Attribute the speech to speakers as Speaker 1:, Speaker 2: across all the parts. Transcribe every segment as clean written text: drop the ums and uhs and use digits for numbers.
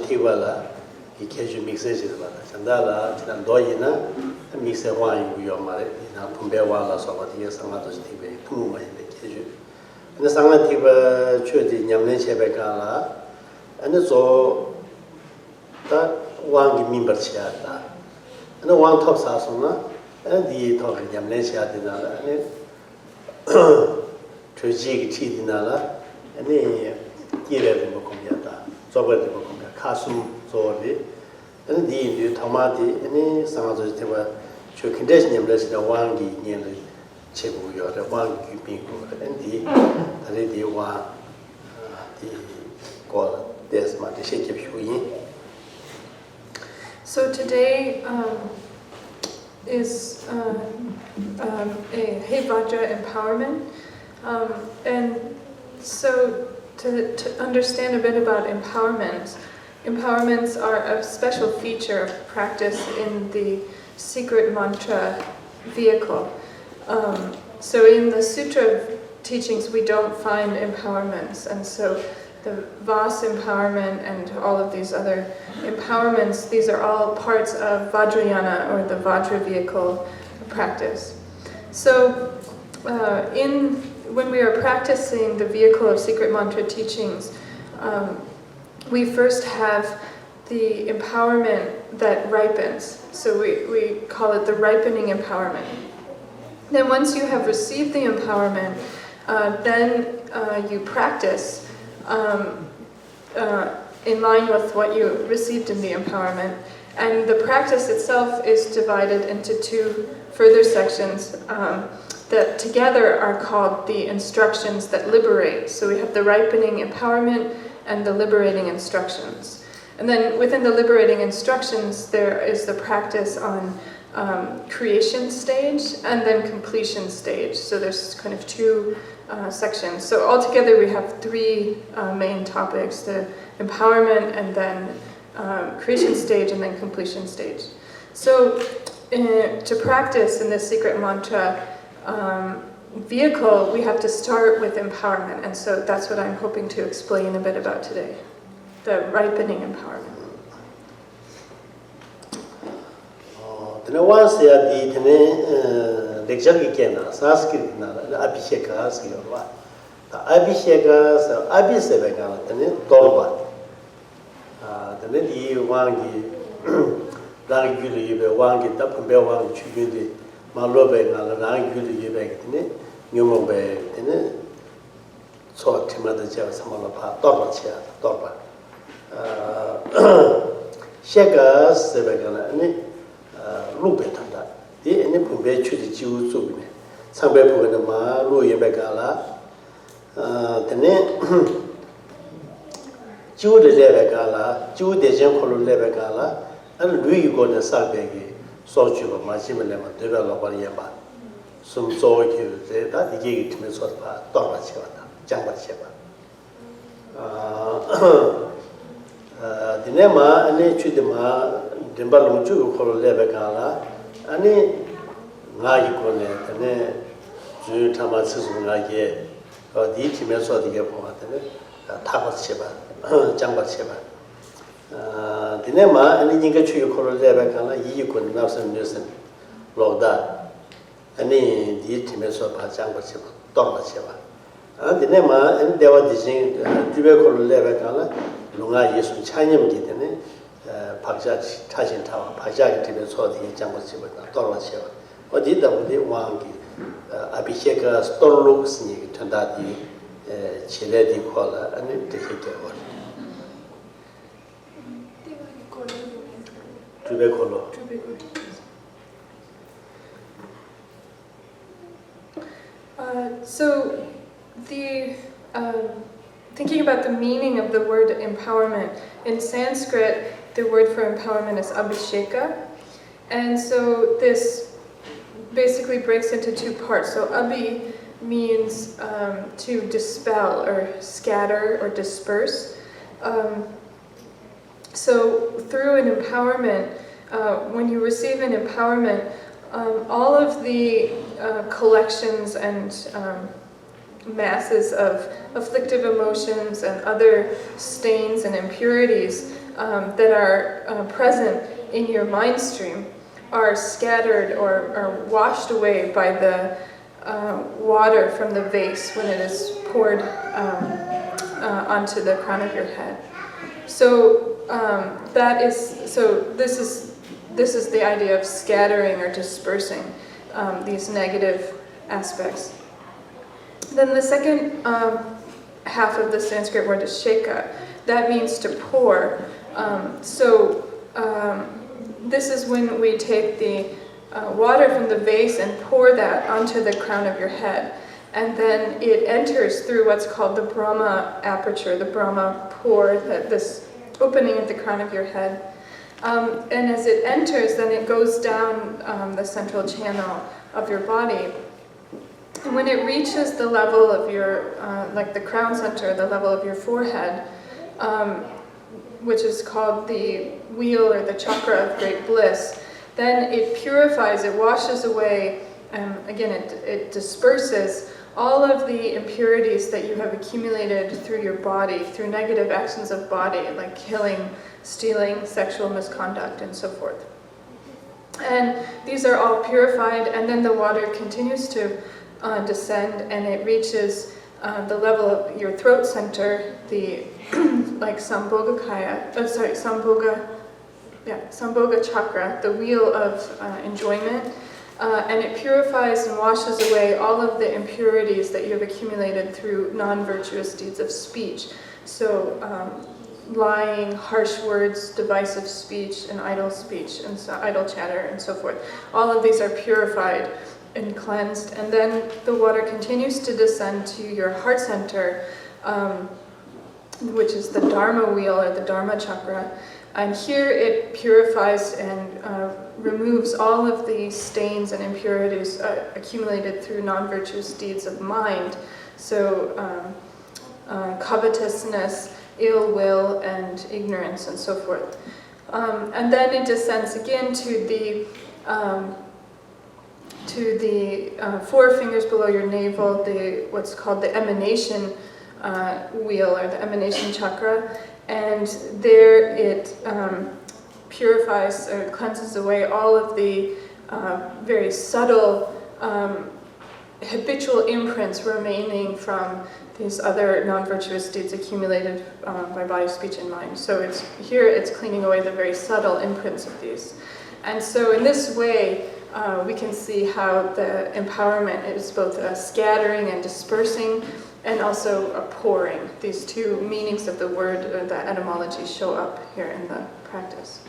Speaker 1: Tivala, he casual mixes it. Sandala, Doyina, and mix a wine with your mother in a Pumbewala, so what he has some other TV, Puma in the casual. And the Sangativa church in Yamne and so that one member chiata. And the one top sasona, and the talk in Yamne chiatinala, and it tragic cheatinala, and the Kira Mokomiata, so what the Mokomia, Kasum, so and the Tomati, any Sangativa should condition him less than one nearly Chebu, the one keeping, and the one the call.
Speaker 2: So today is a Hey Vajra empowerment, and so to understand a bit about empowerments are a special feature of practice in the secret mantra vehicle. So in the sutra teachings we don't find empowerments, and so the Vas empowerment and all of these other empowerments, these are all parts of Vajrayana, or the Vajra vehicle practice. So when we are practicing the vehicle of secret mantra teachings, we first have the empowerment that ripens. So we call it the ripening empowerment. Then once you have received the empowerment, then you practice in line with what you received in the empowerment. And the practice itself is divided into two further sections that together are called the instructions that liberate. So we have the ripening empowerment and the liberating instructions. And then within the liberating instructions, there is the practice on creation stage and then completion stage. So there's kind of two sections. So altogether we have three main topics: the empowerment, and then creation stage, and then completion stage. So to practice in this secret mantra vehicle, we have to start with empowerment, and so that's what I'm hoping to explain a bit about today, the ripening empowerment.
Speaker 1: The ones that the lecture again, Sanskrit, the Abhisheka, the Abhisheka, Abhisevaka, the Dorba. The Nedi Wangi, Languli, Wangi, Tapumbe, Wangi, Chugudi, Malobe, Languli, Numobe, so Timothy Samala, Dorba. Sheka, Sevagana, Lupetanda, the any Pumbe Chudi Jew Subine, Sambe Puganama, Louis Begala, the name Jew de Levegala, Jew de Jenkolo Levegala, and Louis Gordon Sabegi, Sochu, Majimalema, developer Yamba. Some so that the gig to me sort of Dora Chevata, Jamba Cheva. The Nema, and Chudima, Dimbaluju, Colo Levegala, and Nagicone, and Jew Tamasis Nagi, or the Times of the Yapon, Tapas Cheva. Jamba Cheva. The Nema, and the Yingachu Colo Levegala, Yikun, Nelson Newson, Loda, and the Times of Jamba Cheva, Dora Cheva. And the Nema, and they were dishing Tibecolo Levegala, Lunga Yesu Chanyam Gitane, Pajak, Tajin Tower, Pajak Tibet, the Jamba Cheva, Dora Cheva. What did the Wangi, Abhisheka, Storluk Sneak, turned out the Chiledi Kola, and the Hikawar. Tubecolo.
Speaker 2: So, thinking about the meaning of the word empowerment, in Sanskrit, the word for empowerment is abhisheka, and so this basically breaks into two parts. So, abhi means to dispel or scatter or disperse. So through an empowerment, when you receive an empowerment, all of the collections and masses of afflictive emotions and other stains and impurities that are present in your mind stream are scattered or are washed away by the water from the vase when it is poured onto the crown of your head. So this is the idea of scattering or dispersing these negative aspects. Then the second half of the Sanskrit word is sheka. That means to pour. This is when we take the water from the vase and pour that onto the crown of your head. And then it enters through what's called the Brahma aperture, the Brahma pore, this opening at the crown of your head. And as it enters, then it goes down the central channel of your body. And when it reaches the level of your, like the crown center, the level of your forehead, which is called the wheel or the chakra of great bliss, then it purifies, it washes away, again, it disperses all of the impurities that you have accumulated through your body, through negative actions of body, like killing, stealing, sexual misconduct, and so forth. And these are all purified, and then the water continues to descend, and it reaches the level of your throat center, the like Sambhoga chakra, the wheel of enjoyment, and it purifies and washes away all of the impurities that you have accumulated through non-virtuous deeds of speech. So lying, harsh words, divisive speech, and idle speech, and so idle chatter, and so forth. All of these are purified and cleansed, and then the water continues to descend to your heart center, which is the Dharma wheel or the Dharma chakra. And here it purifies and removes all of the stains and impurities accumulated through non-virtuous deeds of mind. So covetousness, ill will, and ignorance, and so forth. And then it descends again to the 4 fingers below your navel, what's called the emanation wheel or the emanation chakra, and there it purifies or cleanses away all of the very subtle habitual imprints remaining from these other non-virtuous deeds accumulated by body, speech, and mind. So it's cleaning away the very subtle imprints of these. And so in this way, we can see how the empowerment is both a scattering and dispersing, and also a pouring. These two meanings of the word, the etymology, show up here in the practice.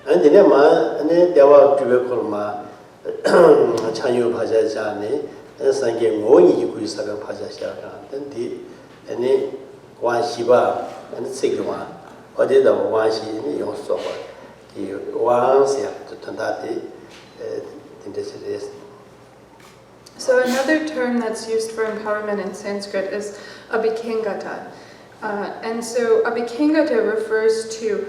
Speaker 1: And the ma and there were tuberculma Chanyu Pajajani, and Sange Moni Kusaga Pajashaka, and the any one Shiba and Sigma, or did the one she in your sofa. He once to Tandati in this.
Speaker 2: So another term that's used for empowerment in Sanskrit is abhikengata. And so abhikengata refers to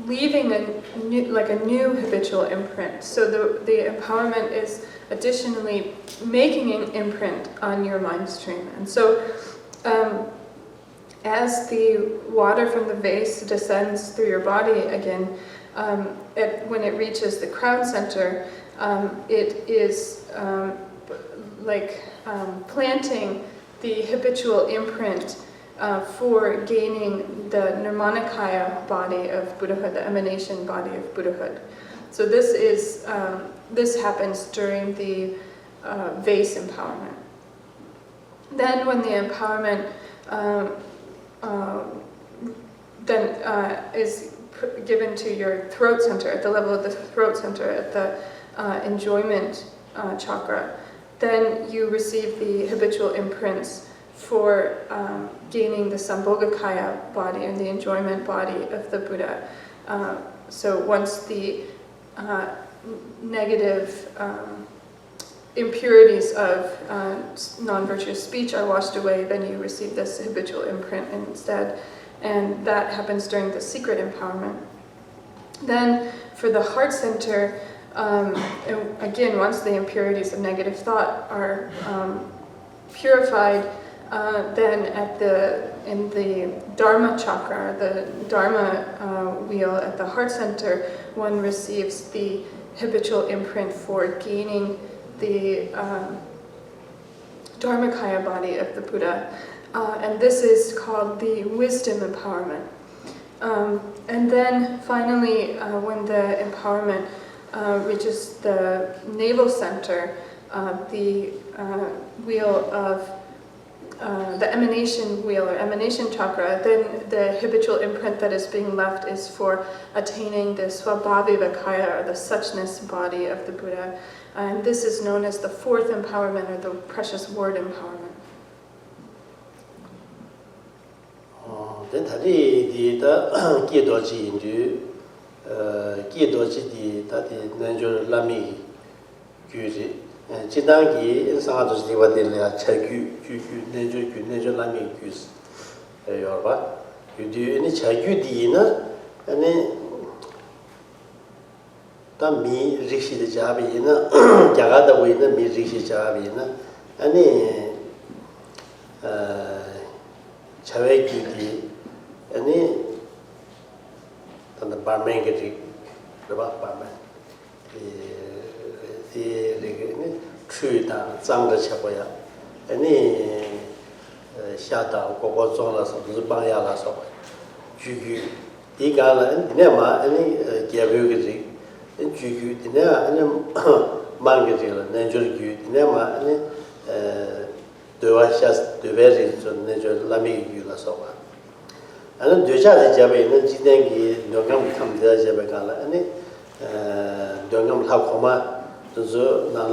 Speaker 2: leaving a new habitual imprint. So the empowerment is additionally making an imprint on your mind stream. And so as the water from the vase descends through your body again, when it reaches the crown center, it is planting the habitual imprint for gaining the Nirmanakaya body of Buddhahood, the emanation body of Buddhahood. So this happens during the vase empowerment. Then when the empowerment is given to your throat center, at the level of the throat center, at the enjoyment chakra, then you receive the habitual imprints for gaining the Sambhogakaya body and the enjoyment body of the Buddha. So once the negative impurities of non-virtuous speech are washed away, then you receive this habitual imprint instead. And that happens during the secret empowerment. Then for the heart center, again, once the impurities of negative thought are purified, then in the Dharma chakra, the Dharma wheel at the heart center, one receives the habitual imprint for gaining the Dharmakaya body of the Buddha. And this is called the wisdom empowerment. And then finally, when the empowerment reaches the navel center, the wheel of the emanation wheel or emanation chakra, then the habitual imprint that is being left is for attaining the Swabhavivakaya, or the suchness body of the Buddha. And this is known as the fourth empowerment, or the precious word empowerment.
Speaker 1: Then the Kidoji into Kidoji the Nanjo Lami Guji. Chidangi in Sangados Divadilla Chagu, Nanjo Lami Gus. Yorba. You do any Chagu Dina and then Tami Rishi the Jabina, Jagada winner, me Rishi Jabina, and Chaveki, any the barman getting the barman. The true down, Zanga Chapoya, any Shata, Cocozola, Zubaya, so Jugu, Igala, and Nema, any Gavugi, and Jugu, Dina, and Mangatil, Nanjur, Nema, and Duashas, the very Nanjur Lami Gula. And then Duja the Jabe, and Jidangi, Dogam come there, Jabagala, and Dongam Hakoma. So now,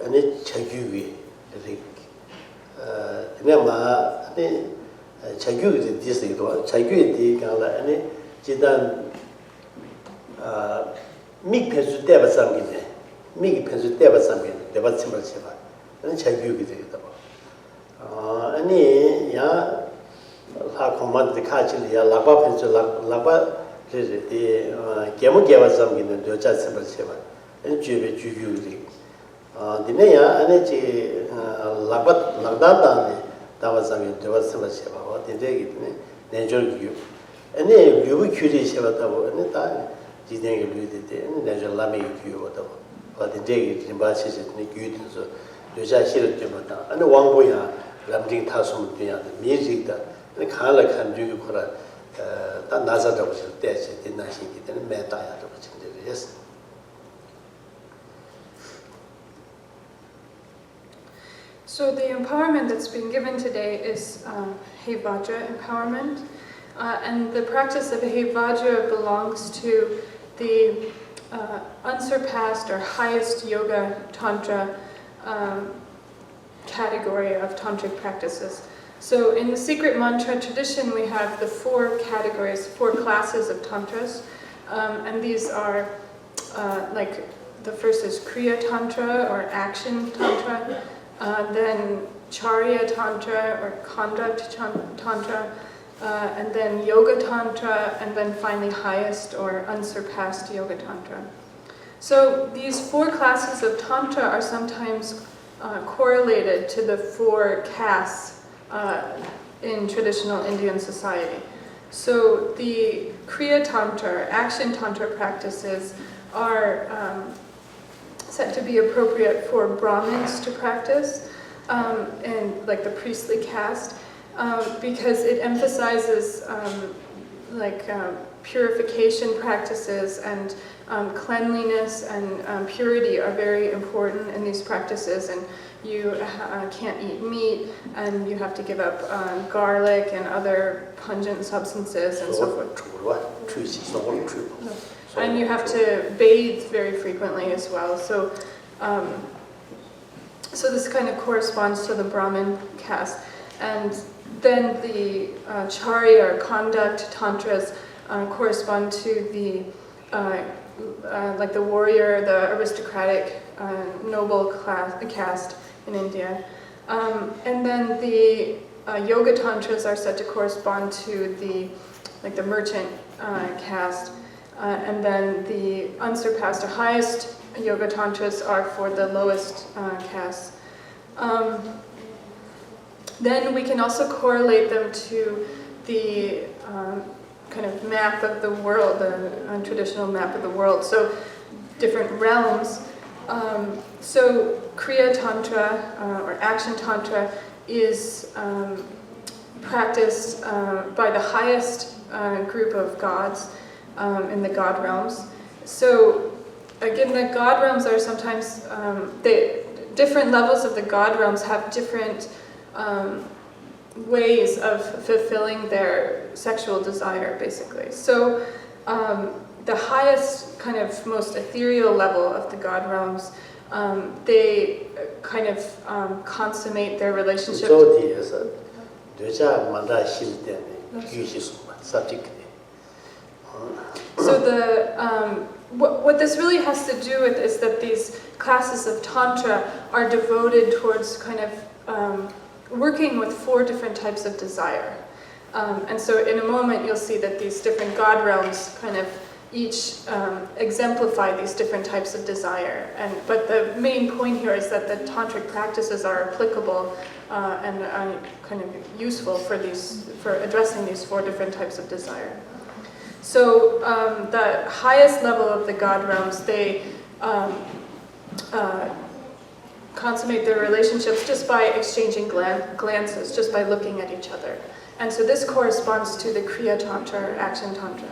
Speaker 1: any Chagugi, I think. Nema, any Chagugi district, Chagugi, Gala, any Jidan Mig Pensu Deva Sangin, Mig Pensu Deva Sangin, Deva Simba Chiva, and Chagugi. Any Ya Hakoma, the Kachil, Laba Pensu, Laba. The Gamu gave us something in the Dutch Simple Seva, and Jubi Juju. The Naya, Energy Labat Lagdana, that was something to us Simple Seva, what did they get? Nature you. And then you will cure Seva, any time, Jidan alluded to Nature Lami, whatever. But the day it embashes it in the good, so Dutch Shira Jimata, and the one boy, Lamding Tasum, the music that the Kala can do for that Nazar was dead, did not think it, and met diet of it. Yes.
Speaker 2: So the empowerment that's been given today is Hevajra empowerment. And the practice of Hevajra belongs to the unsurpassed or highest yoga tantra category of tantric practices. So in the secret mantra tradition, we have the four categories, four classes of tantras, and these are like the first is Kriya Tantra or action tantra, then Charya Tantra or conduct tantra, and then Yoga Tantra, and then finally highest or unsurpassed Yoga Tantra. So these four classes of tantra are sometimes correlated to the four castes in traditional Indian society. So the Kriya Tantra, action Tantra practices are said to be appropriate for Brahmins to practice, and like the priestly caste, because it emphasizes purification practices and cleanliness and purity are very important in these practices, and you can't eat meat, and you have to give up garlic and other pungent substances and so forth. And you have to bathe very frequently as well. So, so this kind of corresponds to the Brahmin caste. And then the Charya or conduct tantras correspond to the like the warrior, the aristocratic, noble caste in India. And then the yoga tantras are said to correspond to the merchant caste. And then the unsurpassed or highest yoga tantras are for the lowest castes. Then we can also correlate them to the kind of map of the world, the traditional map of the world. So different realms. So Kriya Tantra or Action Tantra is practiced by the highest group of gods in the god realms. So again, the god realms are sometimes, different levels of the god realms have different ways of fulfilling their sexual desire, basically. So the highest, kind of most ethereal level of the god realms, they kind of consummate their relationship. So the what this really has to do with is that these classes of Tantra are devoted towards kind of working with 4 different types of desire. And so in a moment you'll see that these different god realms kind of each exemplify these different types of desire. But the main point here is that the tantric practices are applicable and kind of useful for addressing these 4 different types of desire. So the highest level of the god realms, they consummate their relationships just by exchanging glances, just by looking at each other. And so this corresponds to the Kriya Tantra or Action Tantra.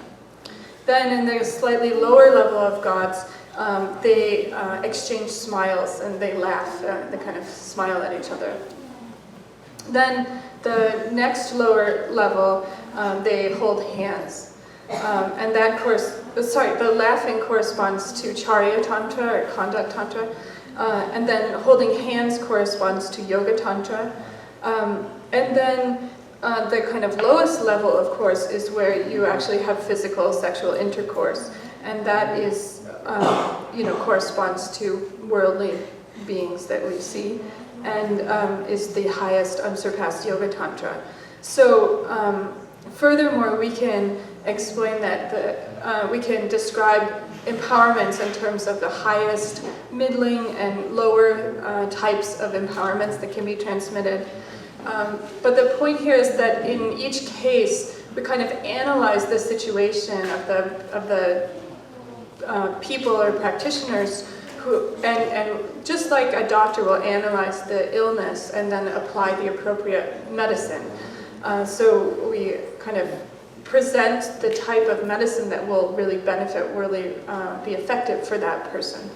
Speaker 2: Then in the slightly lower level of gods, they exchange smiles and they laugh, they kind of smile at each other. Then the next lower level, they hold hands. And that the laughing corresponds to Charya Tantra or Conduct Tantra. And then holding hands corresponds to Yoga Tantra. And then the kind of lowest level, of course, is where you actually have physical sexual intercourse. And that is, corresponds to worldly beings that we see, and is the highest unsurpassed Yoga Tantra. So, furthermore, we can explain that we can describe empowerments in terms of the highest, middling, and lower types of empowerments that can be transmitted. But the point here is that in each case, we kind of analyze the situation of the people or practitioners who, and just like a doctor will analyze the illness and then apply the appropriate medicine. So we kind of present the type of medicine that will really benefit, really be effective for that person.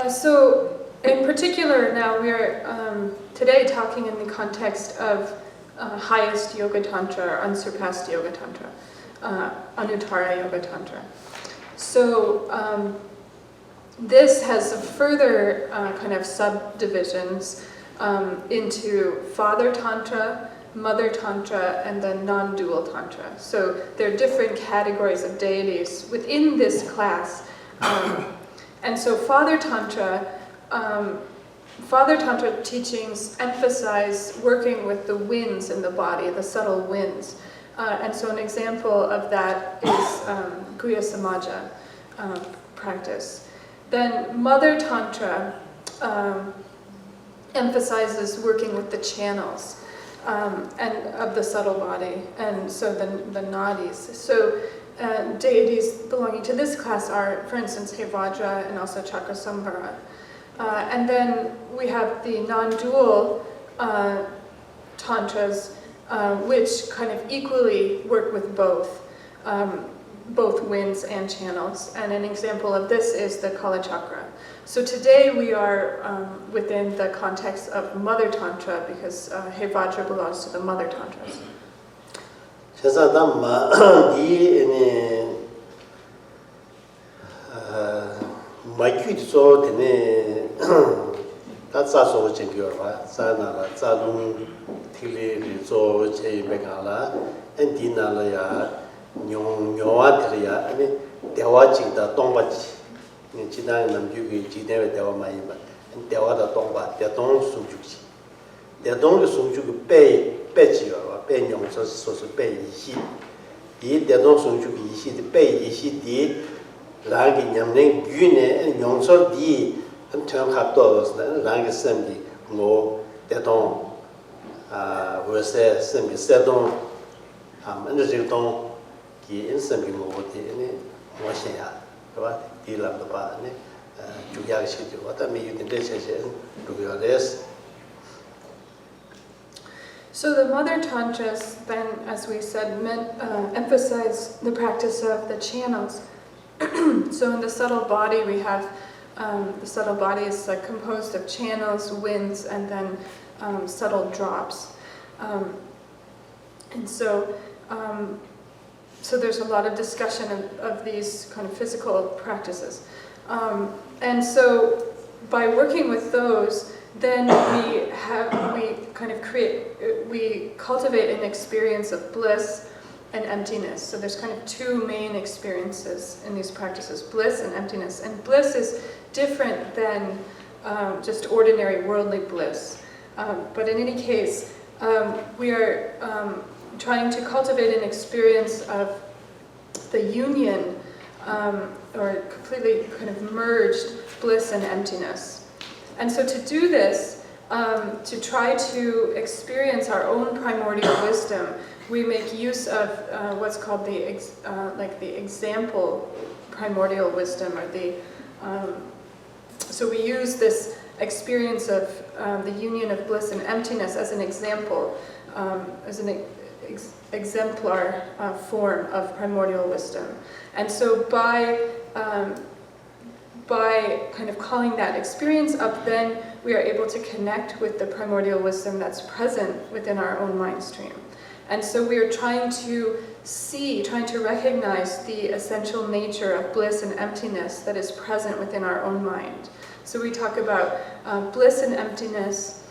Speaker 2: So, in particular, now we're today talking in the context of highest yoga tantra or unsurpassed yoga tantra, Anuttara yoga tantra. So this has further kind of subdivisions into father tantra, mother tantra, and then non-dual tantra. So there are different categories of deities within this class. And so father tantra teachings emphasize working with the winds in the body, the subtle winds. And so an example of that is Guhya Samaja practice. Then Mother Tantra emphasizes working with the channels and of the subtle body, and so the nadis. So deities belonging to this class are, for instance, Hevajra and also Chakrasambhara. And then we have the non-dual tantras, which kind of equally work with both winds and channels. And an example of this is the Kala Chakra. So today we are within the context of Mother Tantra because Hevajra belongs to the Mother Tantras.
Speaker 1: Rangi nyamne gyune nyongsor di anthem khatto rangi sembi ngo dedong verse sembi sedong ande dong ki sembi ngo di ne mo xian ba di lam da ba ne ju ya shi ju wa ta mi yu de che che du ya des.
Speaker 2: So the Mother Tantras then, as we said, emphasize the practice of the channels. So in the subtle body we have, the subtle body is composed of channels, winds, and then subtle drops. And so there's a lot of discussion of these kind of physical practices. And so by working with those, then we cultivate an experience of bliss and emptiness. So there's kind of two main experiences in these practices, bliss and emptiness. And bliss is different than just ordinary worldly bliss. But in any case, we are trying to cultivate an experience of the union, or completely kind of merged bliss and emptiness. And so to do this, to try to experience our own primordial wisdom, we make use of what's called the example primordial wisdom, or so we use this experience of the union of bliss and emptiness as an example, as an exemplar form of primordial wisdom. And so by kind of calling that experience up, then we are able to connect with the primordial wisdom that's present within our own mind stream. And so we are trying to recognize the essential nature of bliss and emptiness that is present within our own mind. So we talk about bliss and emptiness,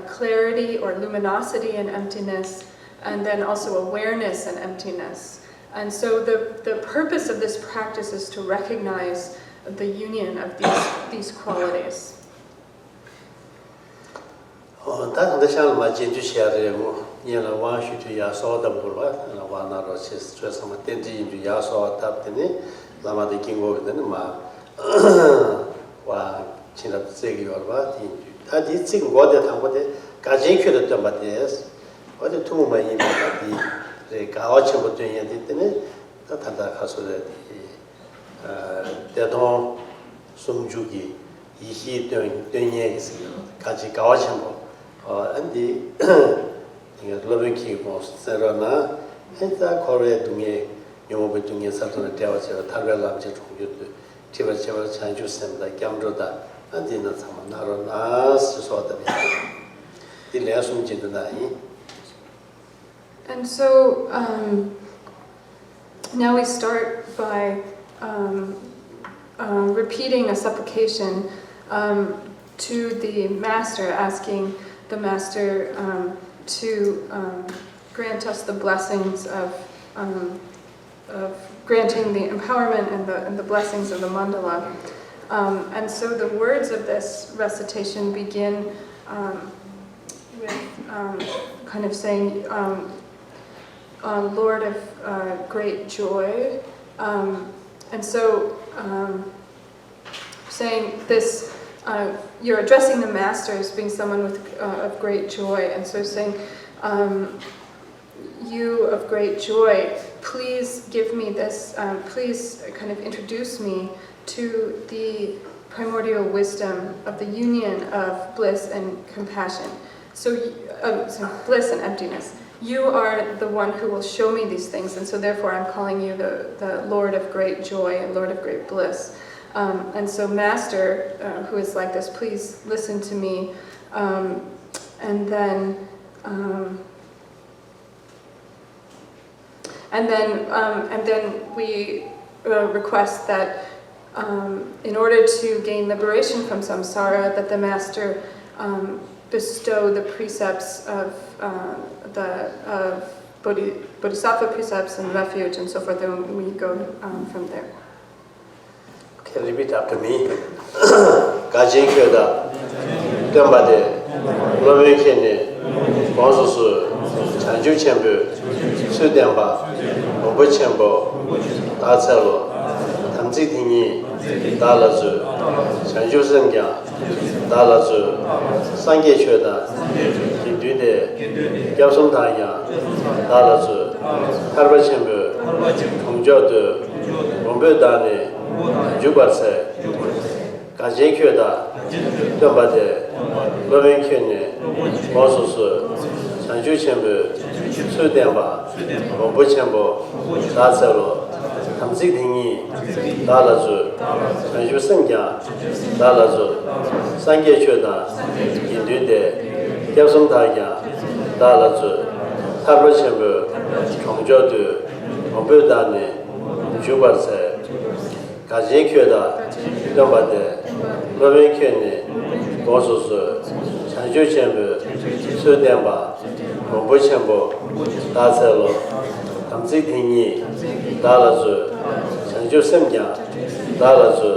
Speaker 2: clarity or luminosity and emptiness, and then also awareness and emptiness. And so the purpose of this practice is to recognize the union of these qualities. And so now we start by repeating a supplication to the Master, asking the Master to grant us the blessings of granting the empowerment and the blessings of the mandala. And so the words of this recitation begin with kind of saying, Lord of great joy. And so saying this, you're addressing the Master as being someone with of great joy. And so saying, you of great joy, please give me this, please kind of introduce me to the primordial wisdom of the union of bliss and compassion. So bliss and emptiness. You are the one who will show me these things, and so therefore I'm calling you the Lord of great joy and Lord of great bliss. And so Master, who is like this, please listen to me. And then we request that in order to gain liberation from samsara, that the Master bestow the precepts of bodhisattva precepts and refuge and so forth, and we go from there.
Speaker 1: Okay, repeat after me. Gajin Kyoda, Dambade, Loving Kene, Bonsu, Chanju Chambu, Sudamba, Obu Chambo, Dacelo, Tamzi Tingi, Dalazu, Chanju Sengya, Dalazu, Sange Kyoda, Kindude, Gyabsum Tanya, Dalazu, Harba Chambu, Kongjodu, Bombe Dane, Jubatse, Gajin Kyoda, Dambade, Loving Kene, Bonsu, Chanju Chambu, Sudamba, Obu Chambo, Dacelo, Tamzi Tingi, Dalazu, Chanju Sengya, Dalazu, Sange Kyoda, Kindude, Gyabsum Tanya, Dalazu, Harba Chambu, Kongjodu, Bombe Dane, Jubatse, Gajin Kyoda, Dambade, Loving Kene, Bonsu, Chanju Chambu, Sudamba, Obu Chambo, Dacelo, Tamzi Tingi, Dalazu, Chanju Sengya, Dalazu,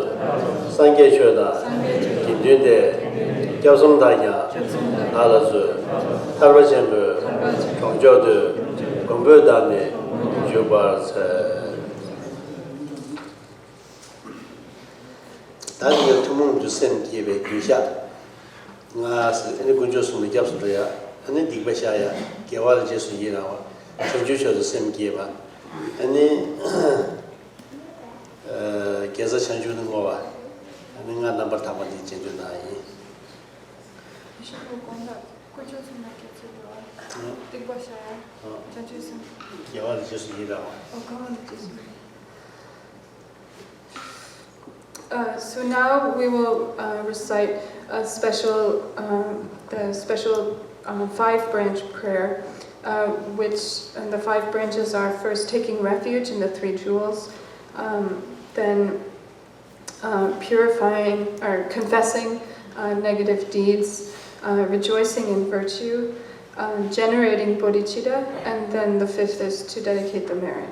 Speaker 1: Sange Kyoda, Kindude, Gyabsum Tanya, Dalazu, Harba Chambu, Kongjodu, Bombe Dane, Jubatse. That's your tomb to send give a Grisha. Any Gunjos from the Japsaya, and then Digbashaya, Gawal Jesu Yirawa, Chanjusha the same giver. And then Gaza Chanju Nova, and then a number of Tamati Chanjunai. Gawal Jesu Yirawa.
Speaker 2: So now we will recite a special, the special 5-branch prayer, which the 5 branches are first taking refuge in the 3 jewels, then purifying or confessing negative deeds, rejoicing in virtue, generating bodhicitta, and then the 5th is to dedicate the merit.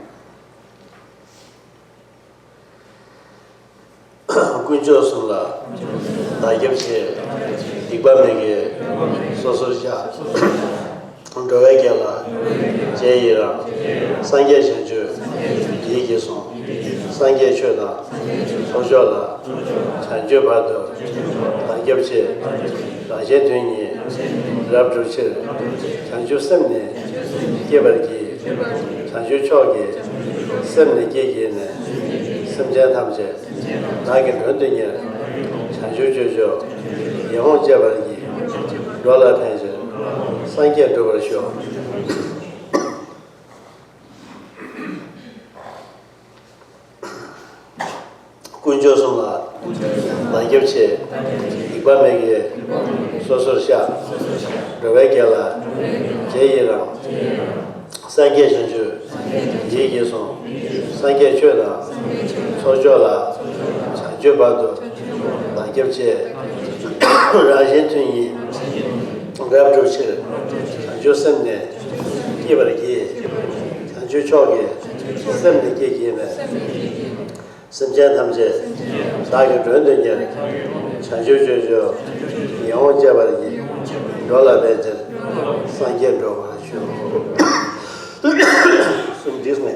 Speaker 1: Kunjosula, Dagabse, Digbamege, Sosoja, Dovegela, Jaira, Sange Chanju, Yigeson, Sange Choda, Sojola, Chanju Bado, Dagabse, Rajetuni, Rabduche, Chanju Semne, Gebergi, Chanju Chogi, Semne Gigine, Semjan Tamje. Nagin Hundinya, Chanju Jojo, Yamon Jabargi, Rola Pension, Sanke Dover Show. Kunjo Sumla, Nagibche, Ibamege, Sososha, Rovegela, Jairam, 상계 전주 얘기해서 상계 줘라 소줘라 자주봐도 나겹제 라젠tun이 랩조치 자주선네 이버기 자주초게 선네 계기네 선전 탐제 사교 전전에 자주저저 영어제버기 놀라베제 상계로 some Disney.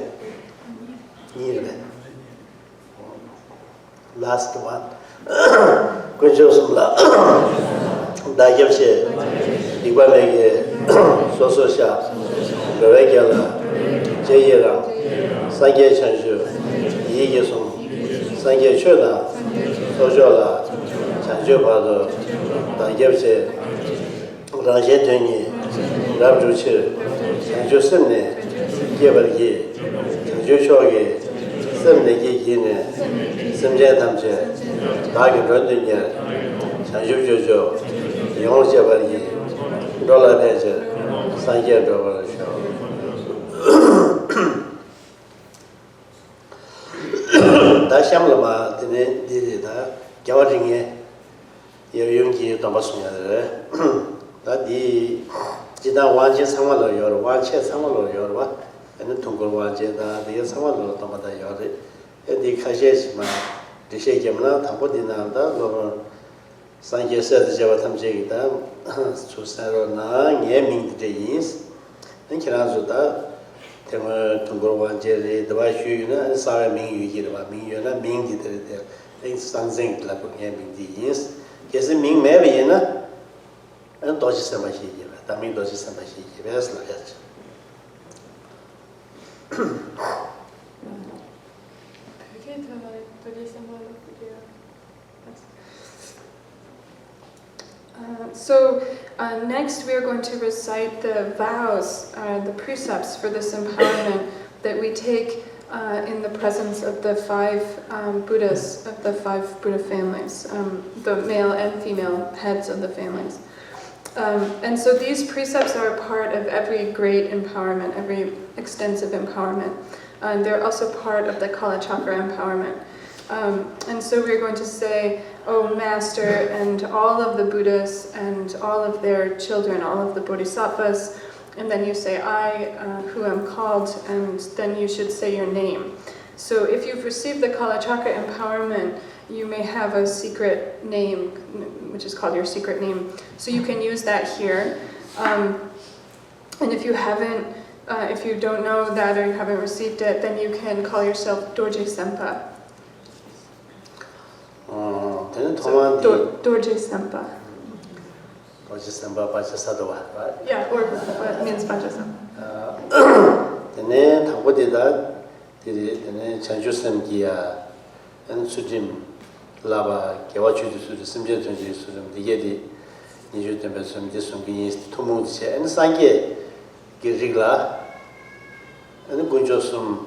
Speaker 1: Last one. Kunjosumla. Dayapse. Igualege. Sososha. Regala. Jayera. Sange Chanju. Yigesum. Sange Chuna. Sojola. Chanju Bado. Dayapse. Rajetuni. Rabjuchi. Chanju Simne. Gebergi, Juchogi, Semnegi Gine, Semja Tamche, Dagi Rondinga, Sanjujo, Yongjabargi, Dola Peja, Sanja Dover Show. Dashamlama, Dida, Gavajinge, Yungi, Tomasuna, that the Jida Wanji Samalo, your Wanche Samalo, your and Tungurwaje, the Samalo Tomata Yori, and the Kajeshma, the Shekemna, Tampodina, Lover Sanje said the Javatam Jigda, Susarona, Yeming the Jayins, and Kirazuda, Tungurwaje, the Vashu, and Sarah Ming Yirva, Ming, Ming the things something like Yeming the Yins, Kessin Ming Maviana, and Doji Samashi, that means Doji Samashi, yes, like that.
Speaker 2: So next we are going to recite the vows, the precepts for this empowerment that we take in the presence of the five Buddhas, of the five Buddha families, the male and female heads of the families. And so these precepts are a part of every great empowerment, every extensive empowerment. They're also part of the Kala Chakra empowerment. And so we're going to say, "Oh Master," and all of the Buddhas and all of their children, all of the Bodhisattvas, and then you say, "I who am called," and then you should say your name. So if you've received the Kala Chakra empowerment, you may have a secret name, which is called your secret name. So you can use that here. And if you haven't, if you don't know that or you haven't received it, then you can call yourself Dorje Sempa. Dorje Sempa.
Speaker 1: Dorje Sempa Pachasadwa, right?
Speaker 2: Yeah, or what means Pachasadwa.
Speaker 1: Then Tabodida, the Chanjusam Gia, and Sujim Lava, Kawachu, Simja Sujim, the Yedi, Nijutem, this one being Tumus, and Sange, Girigla, and Gunjosum.